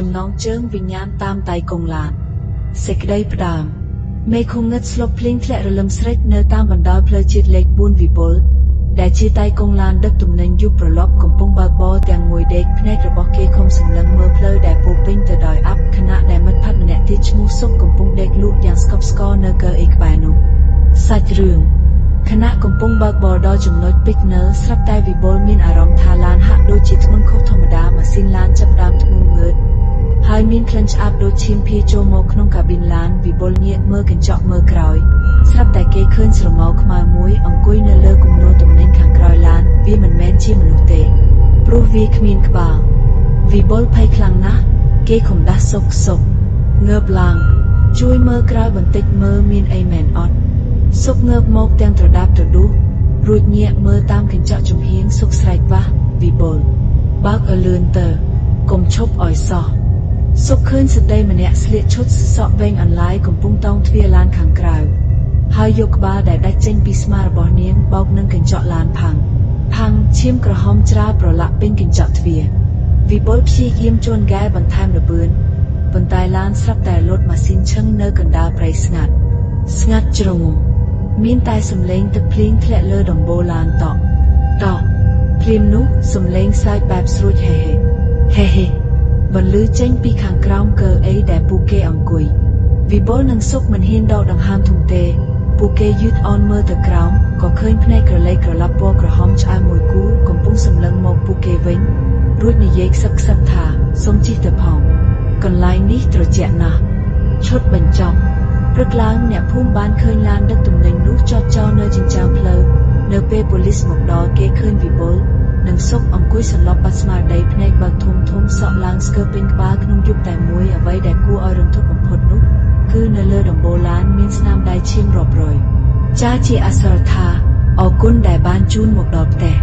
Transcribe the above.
ចំណងជើងវិញ្ញាណតាមដៃកងឡានសេចក្តីផ្ដើមមេឃុំងឹតស្លុបភ្លៀងធ្លាក់រលឹមស្រេចនៅតាមបណ្ដោយផ្លូវជាតិលេខ4វិបុលដែលជាដៃកងឡានដឹកទំនិញយុបប្រឡប់កំពុងបើកបរទាំងមួយដេកភ្នែករបស់គេខំសម្លឹងមើលផ្លូវដែលពោពេញទៅដោយអ័ព្ទខណៈដែលមិត្តភក្តិម្នាក់ទៀតឈ្មោះសុកកំពុងដេកលក់យ៉ាងស្កប់ស្កល់នៅកៅអីក្បែរនោះសាច់រឿងខណៈកំពុងបើកបរដល់ចំណុចពីកណឺស្រាប់តែវិបុលមានអារម្មណ៍ថាឡានហាក់ដូចជាធ្ងន់ខុសធម្មតាម៉ាស៊ីនឡានចាប់ផ្ដើមធ្ងន់ងើតហើយមានក្លិនឆ្អាបដូចឈាមភាចូលមកក្នុងកាប៊ីនឡានវិបុលងាកមើលកញ្ចក់មើលក្រោយស្រាប់តែគេឃើញស្រមោលខ្មៅមួយអង្គុយនៅលើគំនរទំនិញខាងក្រោយឡានវាមិនមែនជាមនុស្សទេព្រោះវាគ្មានក្បាលវិបុលភ័យខ្លាំងណាស់គេខំដាស់សុកងើបឡើងជួយមើលក្រោយបន្តិចមើលមានអីមែនអត់សុកងើបមកទាំងត្រដាបត្រដួសរួចញាក់មើលតាមកញ្ចក់ចំហៀងសុកស្រែកវ៉ាស់វិបុលបើកឲ្យលឿនទៅកុំឈប់ឲ្យសោះសុកឃើញស្ត្រីម្នាក់ស្លៀកឈុតសក់វែងអន្លាយកំពុងតោងទ្វារឡានខាងក្រៅហើយយកក្បាលដែលដាច់ចេញពីស្មារបស់នាងបោកនឹងកញ្ចក់ឡានផាំងឈាមក្រហមច្រាលប្រឡាក់ពេញកញ្ចក់ទ្វារវិបុលព្យាយាមជន់ហ្គែបន្ថែមល្បឿនប៉ុន្តែឡានស្រាប់តែលោតម៉ាស៊ីនឈឹងនៅកណ្ដាលព្រៃស្ងាត់ជ្រងំមានតែសំឡេងទឹកភ្លៀងធ្លាក់លើដំបូលឡានតក់ភ្លាមនោះសំឡេងសើចបែបស្រួចហេបន្លឺចេញពីខាងក្រោមកៅអីដែលពួកគេអង្គុយវិបុលនិងសុកមិនហ៊ានដកដង្ហើមធំទេពួកគេយឺតអនមើលទៅក្រោមក៏ឃើញភ្នែកក្រឡេកក្រឡាប់ពណ៌ក្រហមឆ្អើមមួយគូកំពុងសម្លឹងមកពួកគេវិញរួចនិយាយខ្សឹបថាសូមជិះទៅផងកន្លែងនេះត្រជាក់ណាស់ឈុតបញ្ចប់ព្រឹកឡើងអ្នកភូមិបានឃើញឡានដឹកទំនិញនោះចតចោលនៅចិញ្ចើមផ្លូវនៅពេលប៉ូលីសមកដល់គេឃើញវិបុលនិងសុកអង្គុយសន្លប់បាត់ស្មារតីភ្នែកបើកធំសក់ឡើងស្កើពេញក្បាលក្នុងយប់តែមួយអ្វីដែលគួរឲ្យរន្ធត់បំផុតនោះគឺនៅលើដំបូលឡានមានស្នាមដៃឈាមរាប់រយចាជាអសរថាអរគុណដែលបានជូនមកដល់ផ្ទះ